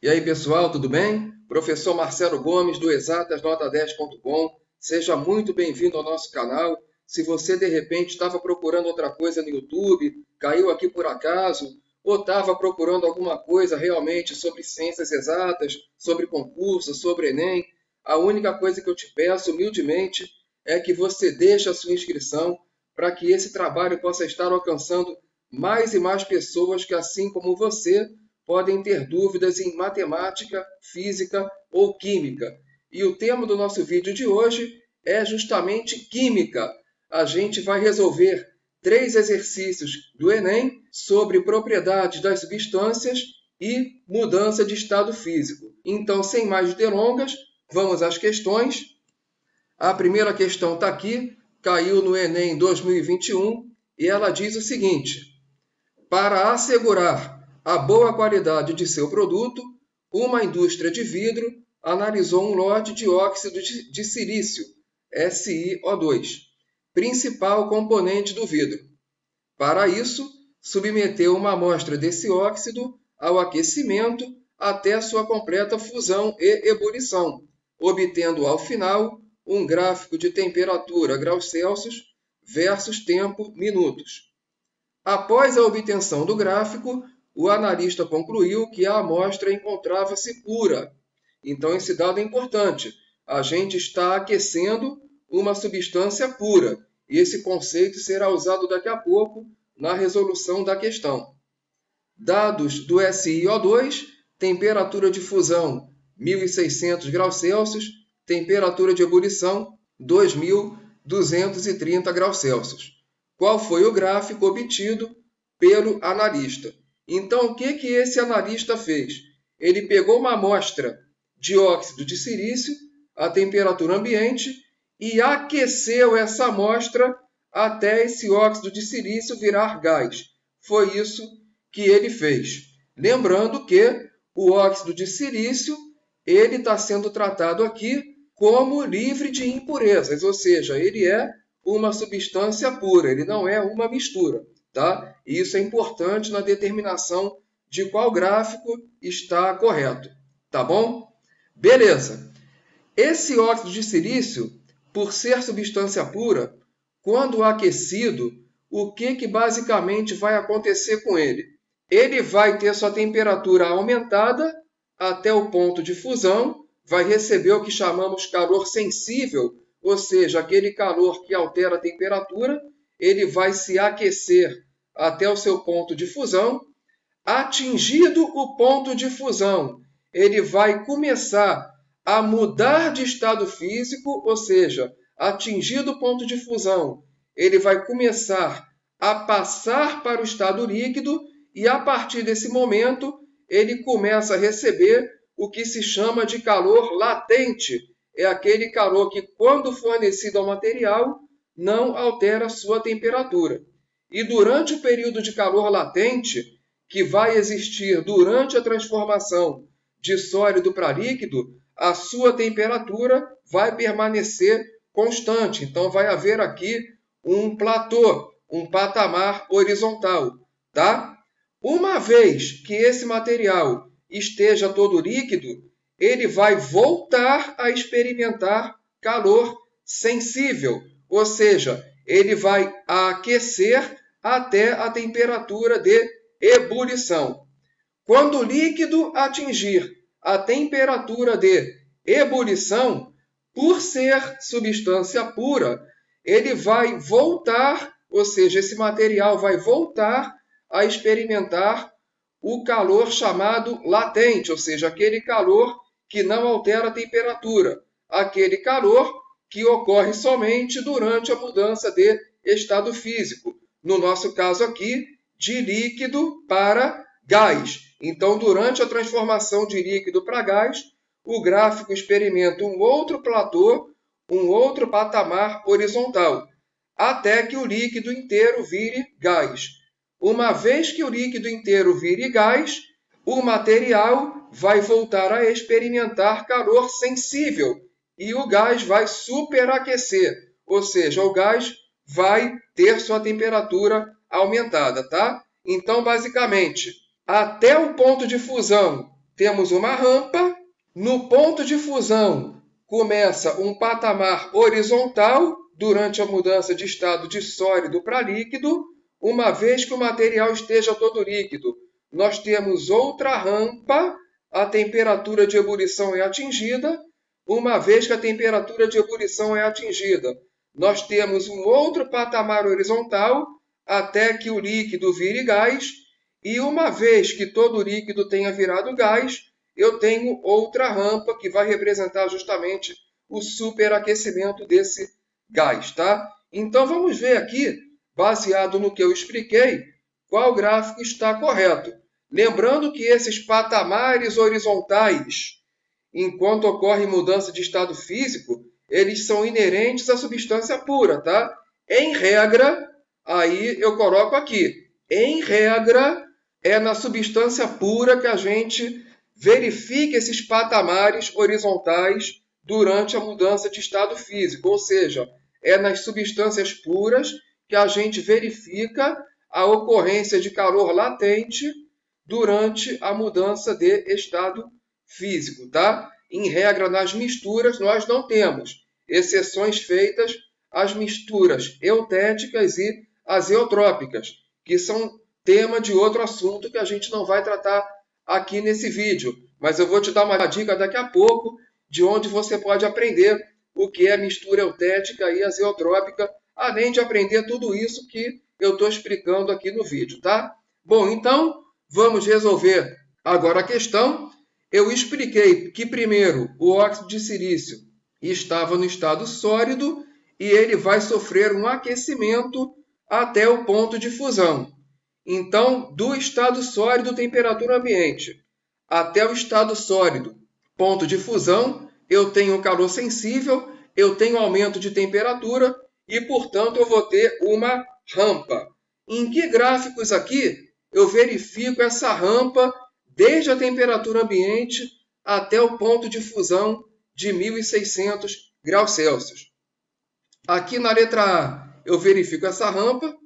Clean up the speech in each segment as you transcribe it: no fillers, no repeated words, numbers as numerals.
E aí, pessoal, tudo bem? Professor Marcelo Gomes, do exatasnota10.com. Seja muito bem-vindo ao nosso canal. Se você, de repente, estava procurando outra coisa no YouTube, caiu aqui por acaso, ou estava procurando alguma coisa realmente sobre ciências exatas, sobre concurso, sobre Enem, a única coisa que eu te peço, humildemente, é que você deixe a sua inscrição para que esse trabalho possa estar alcançando mais e mais pessoas que, assim como você, podem ter dúvidas em matemática, física ou química. E o tema do nosso vídeo de hoje é justamente química. A gente vai resolver 3 exercícios do Enem sobre propriedades das substâncias e mudança de estado físico. Então, sem mais delongas, vamos às questões. A primeira questão está aqui, caiu no Enem 2021, e ela diz o seguinte: para assegurar a boa qualidade de seu produto, uma indústria de vidro analisou um lote de óxido de silício, SiO2, principal componente do vidro. Para isso, submeteu uma amostra desse óxido ao aquecimento até sua completa fusão e ebulição, obtendo ao final um gráfico de temperatura graus Celsius versus tempo minutos. Após a obtenção do gráfico, o analista concluiu que a amostra encontrava-se pura. Então, esse dado é importante. A gente está aquecendo uma substância pura. E esse conceito será usado daqui a pouco na resolução da questão. Dados do SiO2, temperatura de fusão 1.600 graus Celsius, temperatura de ebulição 2.230 graus Celsius. Qual foi o gráfico obtido pelo analista? Então, o que esse analista fez? Ele pegou uma amostra de óxido de silício a temperatura ambiente e aqueceu essa amostra até esse óxido de silício virar gás. Foi isso que ele fez. Lembrando que o óxido de silício ele está sendo tratado aqui como livre de impurezas, ou seja, ele é uma substância pura, ele não é uma mistura. Tá? E isso é importante na determinação de qual gráfico está correto. Tá bom? Beleza. Esse óxido de silício, por ser substância pura, quando aquecido, o que basicamente vai acontecer com ele? Ele vai ter sua temperatura aumentada até o ponto de fusão, vai receber o que chamamos calor sensível, ou seja, aquele calor que altera a temperatura, ele vai se aquecer até o seu ponto de fusão. Atingido o ponto de fusão, ele vai começar a mudar de estado físico, ou seja, atingido o ponto de fusão, ele vai começar a passar para o estado líquido e, a partir desse momento, ele começa a receber o que se chama de calor latente. É aquele calor que, quando fornecido ao material, não altera sua temperatura. E durante o período de calor latente, que vai existir durante a transformação de sólido para líquido, a sua temperatura vai permanecer constante. Então, vai haver aqui um platô, um patamar horizontal. Tá? Uma vez que esse material esteja todo líquido, ele vai voltar a experimentar calor sensível, ou seja, ele vai aquecer até a temperatura de ebulição. Quando o líquido atingir a temperatura de ebulição, por ser substância pura, ele vai voltar, ou seja, esse material vai voltar a experimentar o calor chamado latente, ou seja, aquele calor que não altera a temperatura, aquele calor que ocorre somente durante a mudança de estado físico. No nosso caso aqui, de líquido para gás. Então, durante a transformação de líquido para gás, o gráfico experimenta um outro platô, um outro patamar horizontal, até que o líquido inteiro vire gás. Uma vez que o líquido inteiro vire gás, o material vai voltar a experimentar calor sensível e o gás vai superaquecer, ou seja, o gás vai ter sua temperatura aumentada, tá? Então, basicamente, até o ponto de fusão, temos uma rampa. No ponto de fusão, começa um patamar horizontal durante a mudança de estado de sólido para líquido. Uma vez que o material esteja todo líquido, nós temos outra rampa, a temperatura de ebulição é atingida. Uma vez que a temperatura de ebulição é atingida, nós temos um outro patamar horizontal até que o líquido vire gás. E uma vez que todo o líquido tenha virado gás, eu tenho outra rampa que vai representar justamente o superaquecimento desse gás, tá? Então vamos ver aqui, baseado no que eu expliquei, qual gráfico está correto. Lembrando que esses patamares horizontais, enquanto ocorre mudança de estado físico, eles são inerentes à substância pura, tá? Em regra, aí eu coloco aqui, em regra, é na substância pura que a gente verifica esses patamares horizontais durante a mudança de estado físico, ou seja, é nas substâncias puras que a gente verifica a ocorrência de calor latente durante a mudança de estado físico, tá? Em regra, nas misturas, nós não temos exceções feitas às misturas eutéticas e azeotrópicas, que são tema de outro assunto que a gente não vai tratar aqui nesse vídeo. Mas eu vou te dar uma dica daqui a pouco de onde você pode aprender o que é mistura eutética e azeotrópica, além de aprender tudo isso que eu estou explicando aqui no vídeo, tá? Bom, então, vamos resolver agora a questão. Eu expliquei que, primeiro, o óxido de silício estava no estado sólido e ele vai sofrer um aquecimento até o ponto de fusão. Então, do estado sólido, temperatura ambiente, até o estado sólido, ponto de fusão, eu tenho calor sensível, eu tenho aumento de temperatura e, portanto, eu vou ter uma rampa. Em que gráficos aqui eu verifico essa rampa desde a temperatura ambiente até o ponto de fusão de 1600 graus Celsius? Aqui na letra A, eu verifico essa rampa.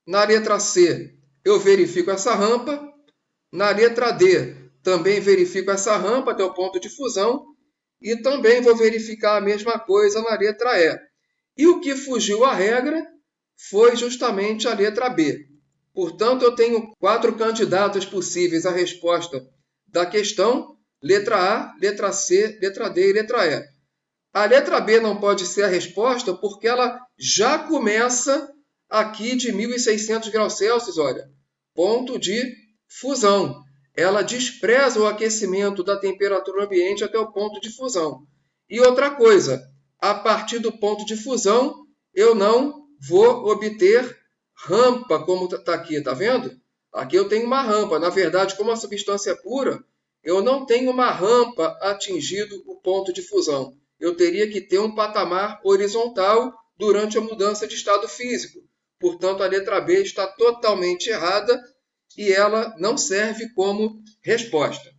Na letra C, eu verifico essa rampa. Na letra D, também verifico essa rampa até o ponto de fusão. E também vou verificar a mesma coisa na letra E. E o que fugiu à regra foi justamente a letra B. Portanto, eu tenho 4 candidatos possíveis à resposta da questão: letra A, letra C, letra D e letra E. A letra B não pode ser a resposta porque ela já começa aqui de 1600 graus Celsius, olha, ponto de fusão. Ela despreza o aquecimento da temperatura ambiente até o ponto de fusão. E outra coisa, a partir do ponto de fusão, eu não vou obter rampa, como está aqui, tá vendo? Aqui eu tenho uma rampa. Na verdade, como a substância é pura, eu não tenho uma rampa atingido o ponto de fusão. Eu teria que ter um patamar horizontal durante a mudança de estado físico. Portanto, a letra B está totalmente errada e ela não serve como resposta.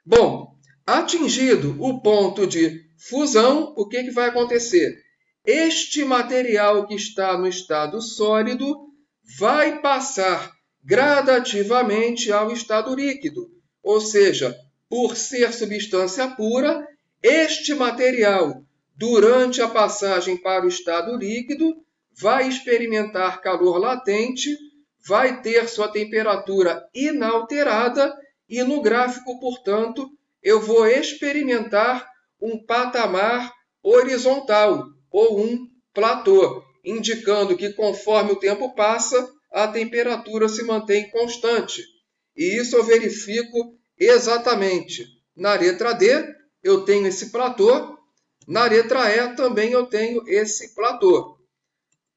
Bom, atingido o ponto de fusão, o que vai acontecer? Este material que está no estado sólido vai passar gradativamente ao estado líquido. Ou seja, por ser substância pura, este material, durante a passagem para o estado líquido, vai experimentar calor latente, vai ter sua temperatura inalterada e no gráfico, portanto, eu vou experimentar um patamar horizontal ou um platô, indicando que conforme o tempo passa, a temperatura se mantém constante. E isso eu verifico exatamente na letra D, eu tenho esse platô. Na letra E também eu tenho esse platô.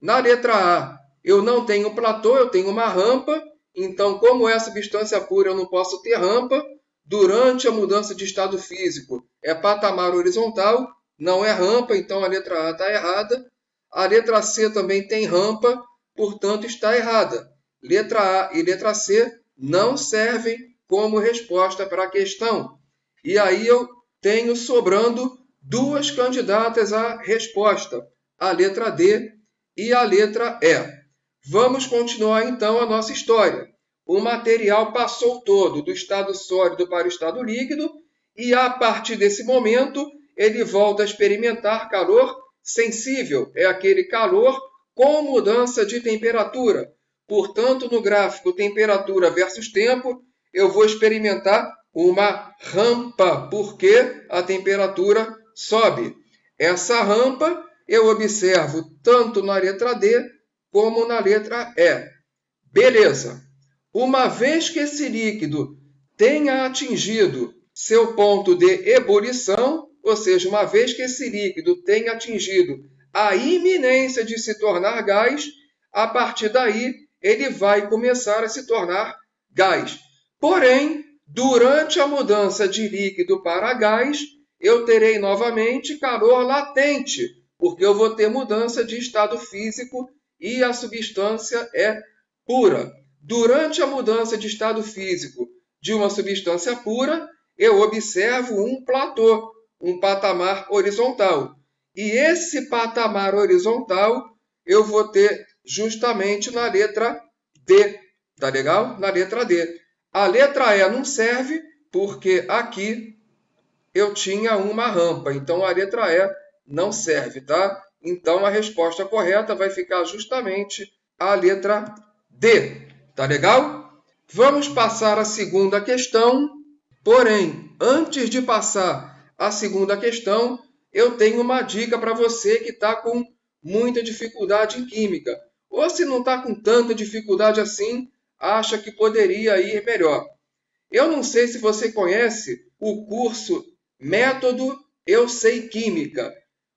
Na letra A, eu não tenho platô, eu tenho uma rampa. Então, como é substância pura, eu não posso ter rampa. Durante a mudança de estado físico, é patamar horizontal, não é rampa, então a letra A está errada. A letra C também tem rampa, portanto está errada. Letra A e letra C não servem como resposta para a questão. E aí eu tenho sobrando 2 candidatas à resposta, a letra D e a letra E. Vamos continuar então a nossa história. o material passou todo do estado sólido para o estado líquido e, a partir desse momento, ele volta a experimentar calor sensível. É aquele calor com mudança de temperatura. Portanto, no gráfico temperatura versus tempo, eu vou experimentar uma rampa, porque a temperatura sobe. Essa rampa eu observo tanto na letra D como na letra E. Beleza. Uma vez que esse líquido tenha atingido seu ponto de ebulição, ou seja, uma vez que esse líquido tenha atingido a iminência de se tornar gás, a partir daí ele vai começar a se tornar gás. Porém, durante a mudança de líquido para gás, eu terei novamente calor latente, porque eu vou ter mudança de estado físico e a substância é pura. Durante a mudança de estado físico de uma substância pura, eu observo um platô, um patamar horizontal. E esse patamar horizontal eu vou ter justamente na letra D. Tá legal? Na letra D. A letra E não serve porque aqui eu tinha uma rampa. Então a letra E não serve, tá? Então a resposta correta vai ficar justamente a letra D. Tá legal? Vamos passar à segunda questão. Porém, antes de passar à segunda questão, eu tenho uma dica para você que está com muita dificuldade em química. Ou se não está com tanta dificuldade assim, acha que poderia ir melhor. Eu não sei se você conhece o curso Método Eu Sei Química.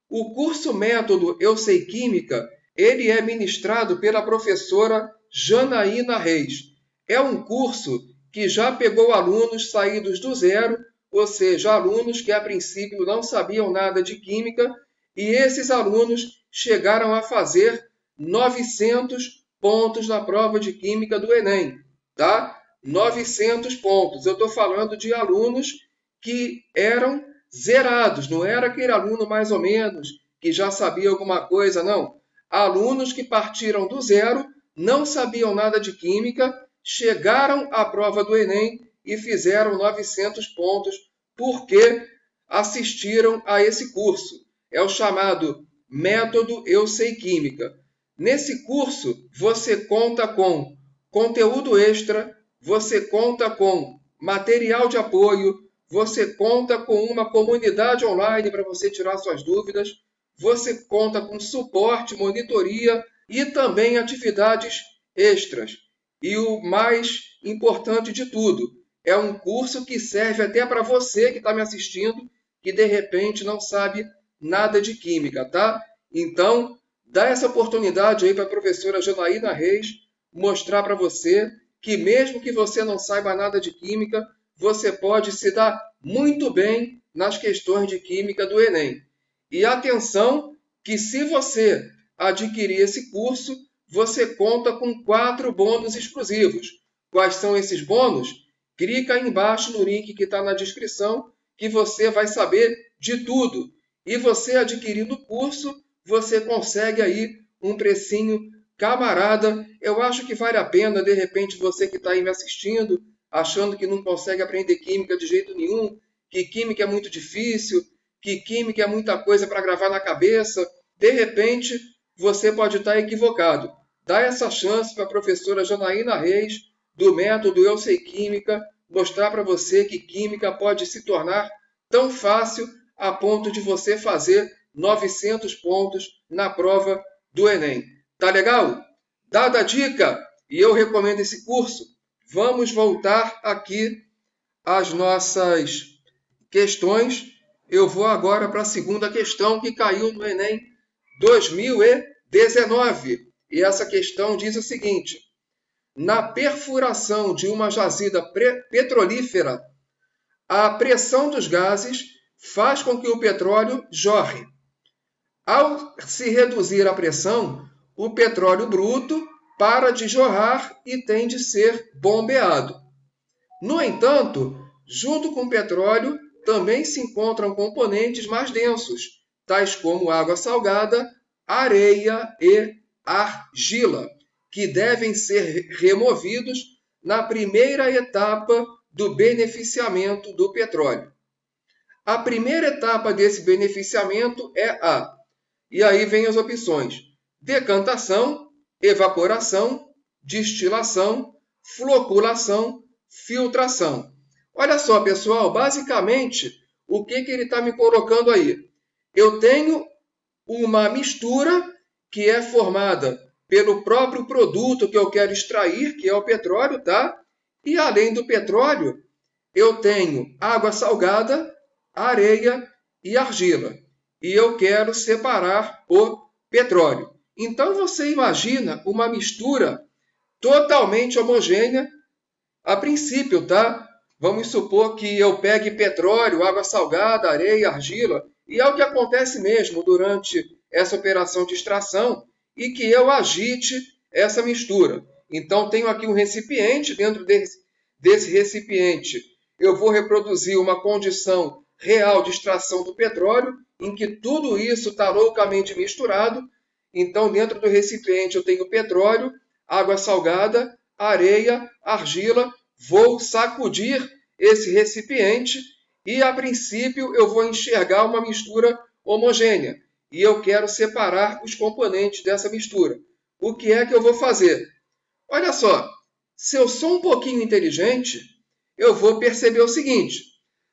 O curso Método Eu Sei Química, ele é ministrado pela professora Janaína Reis. É um curso que já pegou alunos saídos do zero, ou seja, alunos que a princípio não sabiam nada de química, e esses alunos chegaram a fazer 900 pontos na prova de química do Enem, tá? 900 pontos. Eu estou falando de alunos que eram zerados, não era aquele aluno mais ou menos que já sabia alguma coisa, não. Alunos que partiram do zero, não sabiam nada de química, chegaram à prova do Enem e fizeram 900 pontos porque assistiram a esse curso. É o chamado Método Eu Sei Química. Nesse curso, você conta com conteúdo extra, você conta com material de apoio, você conta com uma comunidade online para você tirar suas dúvidas, você conta com suporte, monitoria e também atividades extras. E o mais importante de tudo, é um curso que serve até para você que está me assistindo, que de repente não sabe nada de química, tá? Então, dá essa oportunidade aí para a professora Janaína Reis mostrar para você que mesmo que você não saiba nada de química, você pode se dar muito bem nas questões de química do Enem. E atenção que se você adquirir esse curso, você conta com 4 bônus exclusivos. Quais são esses bônus? Clica aí embaixo no link que está na descrição que você vai saber de tudo. E você adquirindo o curso, você consegue aí um precinho camarada. Eu acho que vale a pena, de repente, você que está aí me assistindo, achando que não consegue aprender química de jeito nenhum, que química é muito difícil, que química é muita coisa para gravar na cabeça. De repente, você pode estar equivocado. Dá essa chance para a professora Janaína Reis, do método Eu Sei Química, mostrar para você que química pode se tornar tão fácil a ponto de você fazer 900 pontos na prova do Enem. Tá legal? Dada a dica, e eu recomendo esse curso, vamos voltar aqui às nossas questões. Eu vou agora para a segunda questão que caiu no Enem 2019. E essa questão diz o seguinte: na perfuração de uma jazida petrolífera, a pressão dos gases faz com que o petróleo jorre. Ao se reduzir a pressão, o petróleo bruto para de jorrar e tem de ser bombeado. No entanto, junto com o petróleo, também se encontram componentes mais densos, tais como água salgada, areia e argila, que devem ser removidos na primeira etapa do beneficiamento do petróleo. A primeira etapa desse beneficiamento é a, e aí vem as opções: decantação, evaporação, destilação, floculação, filtração. Olha só, pessoal, basicamente, o que ele está me colocando aí? Eu tenho uma mistura que é formada pelo próprio produto que eu quero extrair, que é o petróleo, tá? E além do petróleo, eu tenho água salgada, areia e argila. E eu quero separar o petróleo. Então você imagina uma mistura totalmente homogênea a princípio, tá? Vamos supor que eu pegue petróleo, água salgada, areia, argila, e é o que acontece mesmo durante essa operação de extração, e que eu agite essa mistura. Então, tenho aqui um recipiente, dentro desse recipiente eu vou reproduzir uma condição real de extração do petróleo, em que tudo isso está loucamente misturado. Então, dentro do recipiente eu tenho petróleo, água salgada, areia, argila. Vou sacudir esse recipiente e, a princípio, eu vou enxergar uma mistura homogênea. E eu quero separar os componentes dessa mistura. O que é que eu vou fazer? Olha só, se eu sou um pouquinho inteligente, eu vou perceber o seguinte: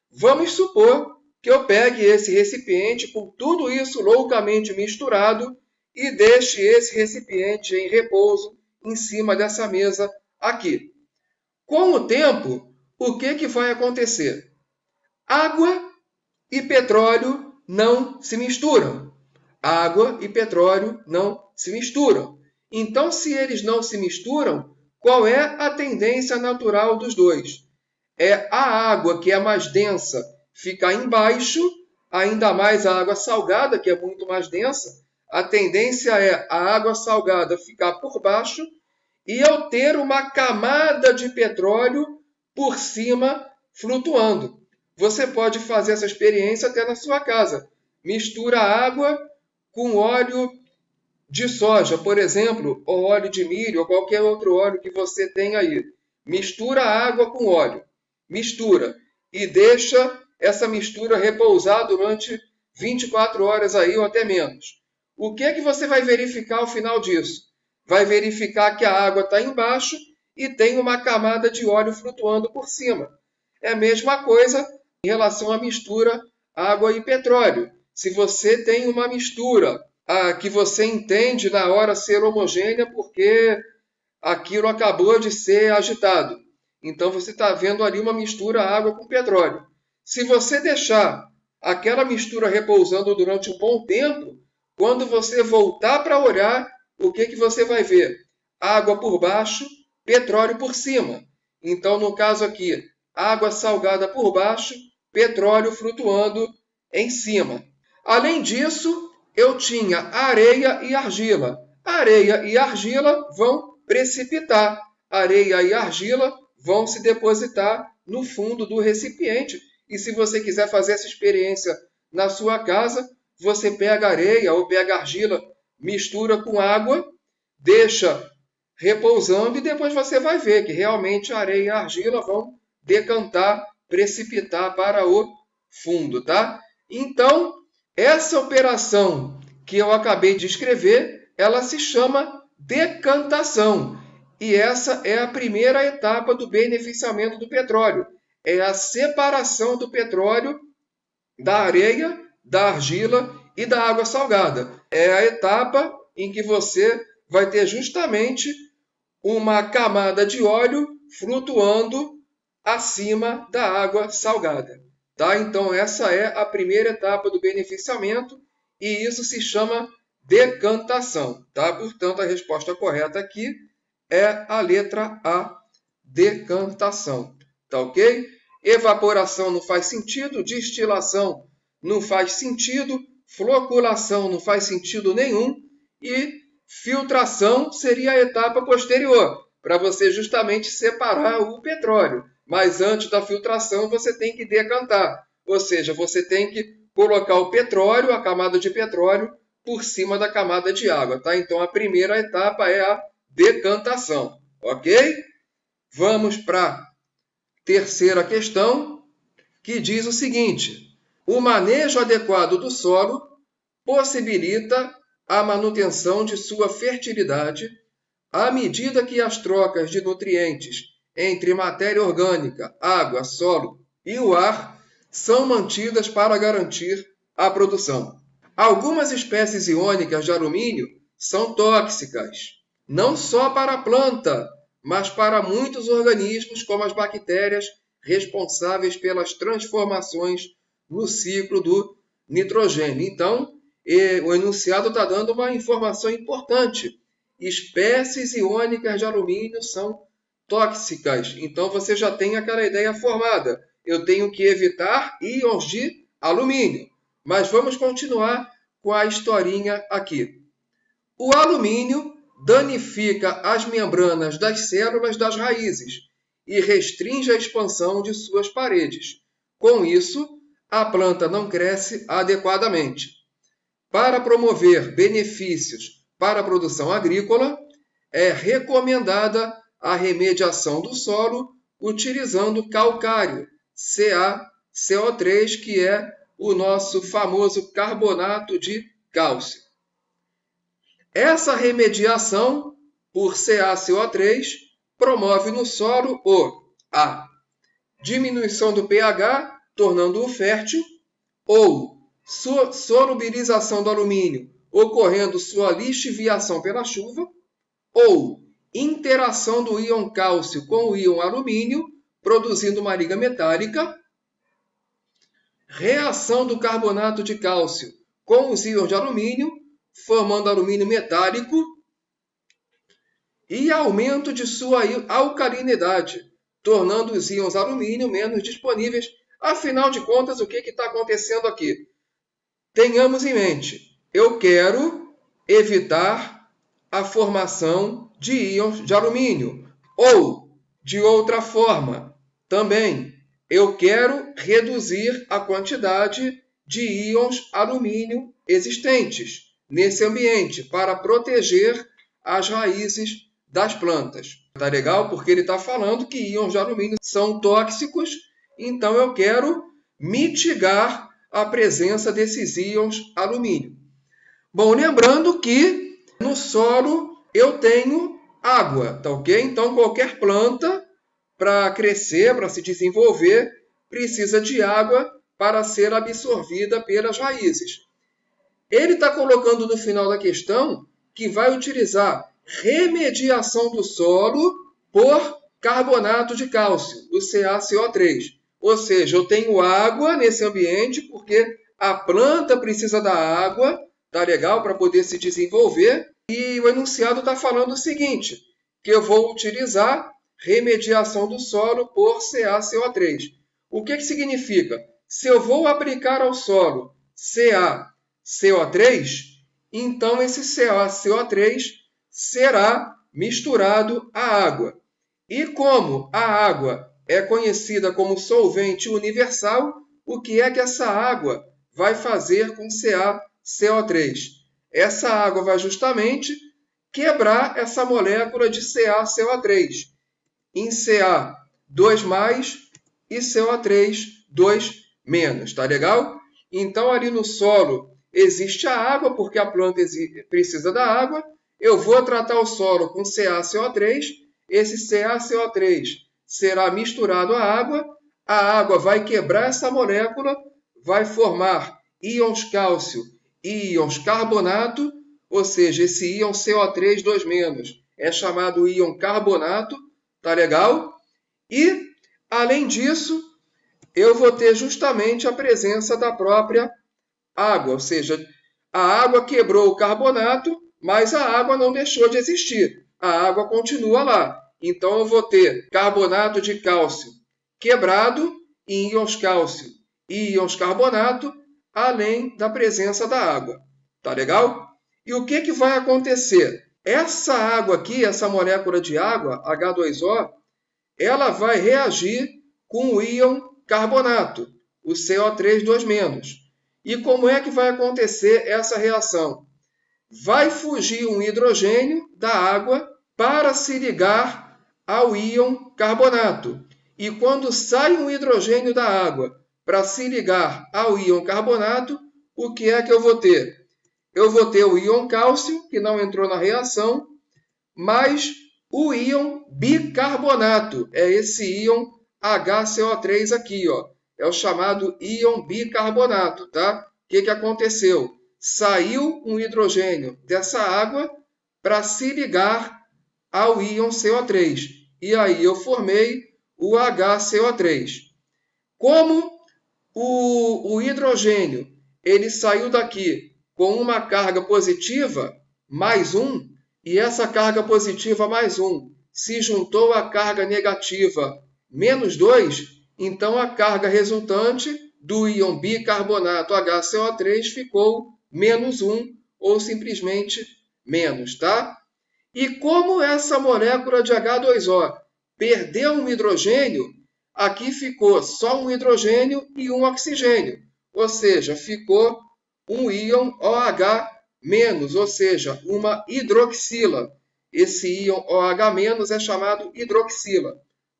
vamos supor que eu pegue esse recipiente com tudo isso loucamente misturado e deixe esse recipiente em repouso em cima dessa mesa aqui. Com o tempo, o que vai acontecer? Água e petróleo não se misturam. Água e petróleo não se misturam. Então, se eles não se misturam, qual é a tendência natural dos dois? É a água, que é mais densa, ficar embaixo, ainda mais a água salgada, que é muito mais densa. A tendência é a água salgada ficar por baixo e eu ter uma camada de petróleo por cima flutuando. Você pode fazer essa experiência até na sua casa. Mistura água com óleo de soja, por exemplo, ou óleo de milho, ou qualquer outro óleo que você tenha aí. Mistura água com óleo. Mistura. E deixa essa mistura repousar durante 24 horas aí, ou até menos. O que é que você vai verificar ao final disso? Vai verificar que a água está embaixo e tem uma camada de óleo flutuando por cima. É a mesma coisa em relação à mistura água e petróleo. Se você tem uma mistura que você entende na hora ser homogênea porque aquilo acabou de ser agitado. Então você está vendo ali uma mistura água com petróleo. Se você deixar aquela mistura repousando durante um bom tempo, quando você voltar para olhar, o que você vai ver? Água por baixo, petróleo por cima. Então, no caso aqui, água salgada por baixo, petróleo flutuando em cima. Além disso, eu tinha areia e argila. Areia e argila vão precipitar. Areia e argila vão se depositar no fundo do recipiente. E se você quiser fazer essa experiência na sua casa, você pega areia ou pega argila, mistura com água, deixa repousando e depois você vai ver que realmente a areia e a argila vão decantar, precipitar para o fundo, tá? Então, essa operação que eu acabei de escrever, ela se chama decantação. E essa é a primeira etapa do beneficiamento do petróleo. É a separação do petróleo da areia, da argila e da água salgada. É a etapa em que você vai ter justamente uma camada de óleo flutuando acima da água salgada. Tá? Então, essa é a primeira etapa do beneficiamento e isso se chama decantação. Tá? Portanto, a resposta correta aqui é a letra A, decantação. Tá ok? Evaporação não faz sentido, destilação não faz sentido, floculação não faz sentido nenhum e filtração seria a etapa posterior, para você justamente separar o petróleo. Mas antes da filtração você tem que decantar, ou seja, você tem que colocar o petróleo, a camada de petróleo, por cima da camada de água. Tá? Então a primeira etapa é a decantação, ok? Vamos para a terceira questão, que diz o seguinte: o manejo adequado do solo possibilita a manutenção de sua fertilidade à medida que as trocas de nutrientes entre matéria orgânica, água, solo e o ar são mantidas para garantir a produção. Algumas espécies iônicas de alumínio são tóxicas, não só para a planta, mas para muitos organismos, como as bactérias responsáveis pelas transformações no ciclo do nitrogênio. Então, o enunciado está dando uma informação importante. Espécies iônicas de alumínio são tóxicas. Então, você já tem aquela ideia formada. Eu tenho que evitar íons de alumínio. Mas vamos continuar com a historinha aqui. O alumínio danifica as membranas das células das raízes e restringe a expansão de suas paredes. Com isso, a planta não cresce adequadamente. Para promover benefícios para a produção agrícola, é recomendada a remediação do solo utilizando calcário, CaCO3, que é o nosso famoso carbonato de cálcio. Essa remediação por CaCO3 promove no solo a diminuição do pH, tornando-o fértil, ou solubilização do alumínio, ocorrendo sua lixiviação pela chuva, ou interação do íon cálcio com o íon alumínio, produzindo uma liga metálica, reação do carbonato de cálcio com os íons de alumínio, formando alumínio metálico, e aumento de sua alcalinidade, tornando os íons alumínio menos disponíveis. Afinal de contas, o que está acontecendo aqui? Tenhamos em mente, eu quero evitar a formação de íons de alumínio. Ou, de outra forma, também, eu quero reduzir a quantidade de íons alumínio existentes nesse ambiente para proteger as raízes das plantas. Tá legal? Porque ele está falando que íons de alumínio são tóxicos, então eu quero mitigar a presença desses íons alumínio. Bom, lembrando que no solo eu tenho água, tá ok? Então qualquer planta, para crescer, para se desenvolver, precisa de água para ser absorvida pelas raízes. Ele está colocando no final da questão que vai utilizar remediação do solo por carbonato de cálcio, o CaCO3. Ou seja, eu tenho água nesse ambiente porque a planta precisa da água, tá legal, para poder se desenvolver. E o enunciado está falando o seguinte, que eu vou utilizar remediação do solo por CaCO3. O que significa? Se eu vou aplicar ao solo CaCO3, então esse CaCO3 será misturado à água. E como a água é conhecida como solvente universal, o que é que essa água vai fazer com CaCO3? Essa água vai justamente quebrar essa molécula de CaCO3 em Ca2+, e CO3 2-, tá legal? Então, ali no solo existe a água, porque a planta precisa da água. Eu vou tratar o solo com CaCO3, esse CaCO3 será misturado à água, a água vai quebrar essa molécula, vai formar íons cálcio e íons carbonato, ou seja, esse íon CO3 2- é chamado íon carbonato, tá legal? E, além disso, eu vou ter justamente a presença da própria água, ou seja, a água quebrou o carbonato, mas a água não deixou de existir. A água continua lá. Então, eu vou ter carbonato de cálcio quebrado em íons cálcio e íons carbonato, além da presença da água. Tá legal? E o que vai acontecer? Essa água aqui, essa molécula de água, H2O, ela vai reagir com o íon carbonato, o CO3 2-. E como é que vai acontecer essa reação? Vai fugir um hidrogênio da água para se ligar ao íon carbonato. E quando sai um hidrogênio da água para se ligar ao íon carbonato, o que é que eu vou ter? Eu vou ter o íon cálcio, que não entrou na reação, mais o íon bicarbonato. É esse íon HCO3 aqui, ó. É o chamado íon bicarbonato, tá? O que aconteceu? Saiu um hidrogênio dessa água para se ligar ao íon CO3. E aí eu formei o HCO3. Como o hidrogênio ele saiu daqui com uma carga positiva, mais um, e essa carga positiva mais um se juntou à carga negativa menos 2, então a carga resultante do íon bicarbonato HCO3 ficou menos 1, ou simplesmente menos, tá? E como essa molécula de H2O perdeu um hidrogênio, aqui ficou só um hidrogênio e um oxigênio, ou seja, ficou um íon OH-, ou seja, uma hidroxila. Esse íon OH- é chamado hidroxila,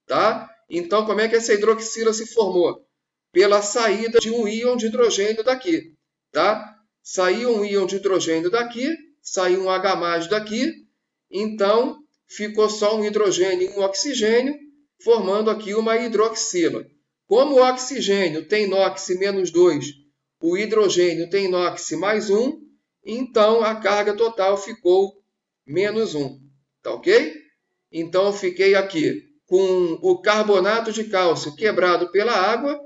tá? Então, como é que essa hidroxila se formou? Pela saída de um íon de hidrogênio daqui, tá? Saiu um íon de hidrogênio daqui, saiu um H+ daqui, então ficou só um hidrogênio e um oxigênio, formando aqui uma hidroxila. Como o oxigênio tem NOx menos 2, o hidrogênio tem NOx mais 1, então a carga total ficou menos 1. Tá ok? Então eu fiquei aqui com o carbonato de cálcio quebrado pela água,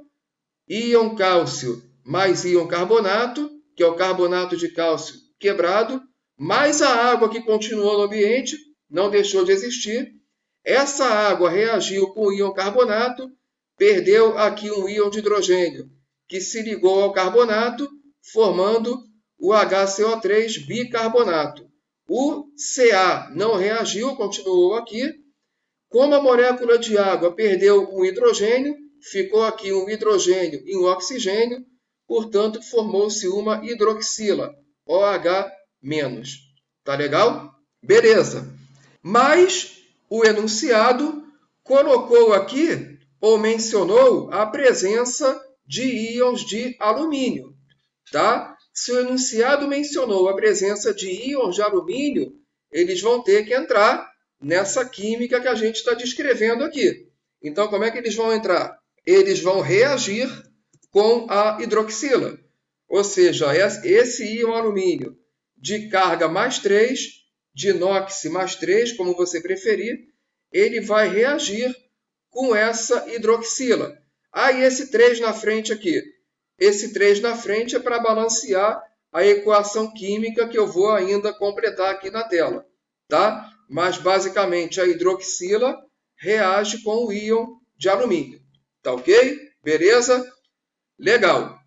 íon cálcio mais íon carbonato, que é o carbonato de cálcio quebrado, mais a água que continuou no ambiente, não deixou de existir. Essa água reagiu com o íon carbonato, perdeu aqui um íon de hidrogênio, que se ligou ao carbonato, formando o HCO3 bicarbonato. O Ca não reagiu, continuou aqui. Como a molécula de água perdeu um hidrogênio, ficou aqui um hidrogênio e um oxigênio, portanto, formou-se uma hidroxila, OH-. Tá legal? Beleza. Mas o enunciado colocou aqui, ou mencionou, a presença de íons de alumínio, tá? Se o enunciado mencionou a presença de íons de alumínio, eles vão ter que entrar nessa química que a gente está descrevendo aqui. Então, como é que eles vão entrar? Eles vão reagir com a hidroxila. Ou seja, esse íon alumínio de carga mais 3, de NOx mais 3, como você preferir, ele vai reagir com essa hidroxila. E esse 3 na frente aqui? Esse 3 na frente é para balancear a equação química que eu vou ainda completar aqui na tela, tá? Mas basicamente a hidroxila reage com o íon de alumínio, tá ok? Beleza? Legal.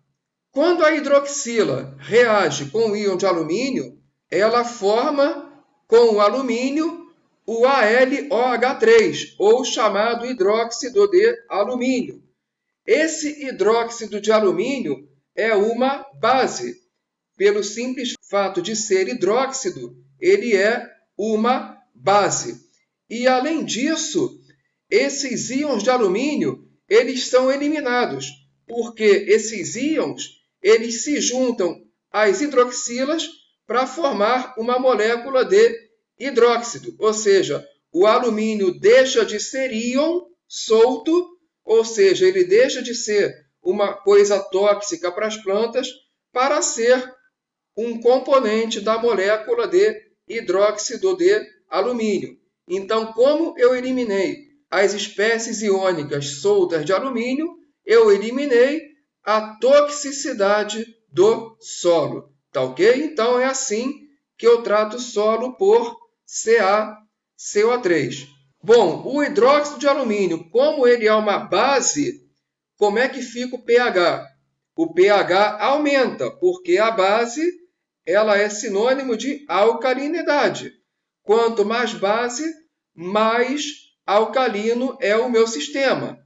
Quando a hidroxila reage com o íon de alumínio, ela forma com o alumínio o AlOH3, ou chamado hidróxido de alumínio. Esse hidróxido de alumínio é uma base. Pelo simples fato de ser hidróxido, ele é uma base. E, além disso, esses íons de alumínio, eles são eliminados, porque esses íons, eles se juntam às hidroxilas para formar uma molécula de hidróxido, ou seja, o alumínio deixa de ser íon solto, ou seja, ele deixa de ser uma coisa tóxica para as plantas para ser um componente da molécula de hidróxido de alumínio. Então, como eu eliminei as espécies iônicas soltas de alumínio, eu eliminei a toxicidade do solo. Tá ok? Então, é assim que eu trato o solo por CaCO3. Bom, o hidróxido de alumínio, como ele é uma base, como é que fica o pH? O pH aumenta, porque a base ela é sinônimo de alcalinidade. Quanto mais base, mais alcalino é o meu sistema.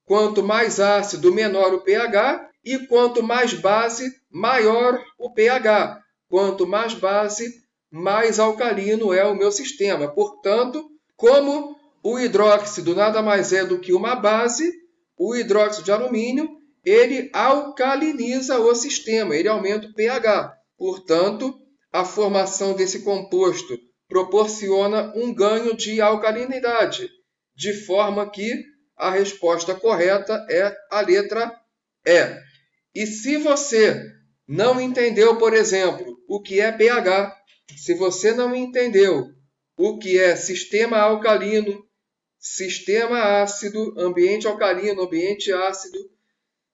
Quanto mais ácido, menor o pH, e quanto mais base, maior o pH. Quanto mais base, mais alcalino é o meu sistema. Portanto, como O hidróxido nada mais é do que uma base. O hidróxido de alumínio, ele alcaliniza o sistema, ele aumenta o pH. Portanto, a formação desse composto proporciona um ganho de alcalinidade, de forma que a resposta correta é a letra E. E se você não entendeu, por exemplo, o que é pH, se você não entendeu o que é sistema alcalino, sistema ácido, ambiente alcalino, ambiente ácido,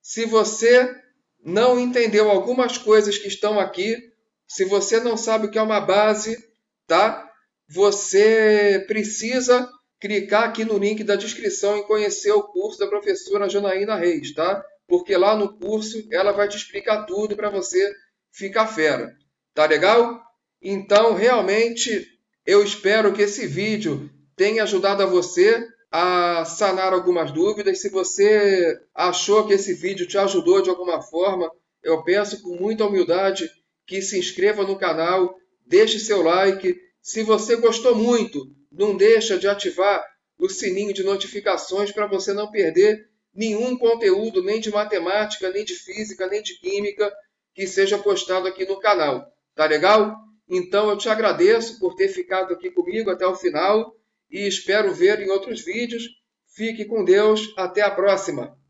se você não entendeu algumas coisas que estão aqui, se você não sabe o que é uma base, tá? Você precisa clicar aqui no link da descrição e conhecer o curso da professora Janaína Reis, tá? Porque lá no curso ela vai te explicar tudo para você ficar fera. Tá legal? Então, realmente, eu espero que esse vídeo tenha ajudado a você a sanar algumas dúvidas. Se você achou que esse vídeo te ajudou de alguma forma, eu peço com muita humildade que se inscreva no canal, deixe seu like. Se você gostou muito, não deixa de ativar o sininho de notificações para você não perder nenhum conteúdo, nem de matemática, nem de física, nem de química, que seja postado aqui no canal. Tá legal? Então eu te agradeço por ter ficado aqui comigo até o final e espero ver em outros vídeos. Fique com Deus. Até a próxima!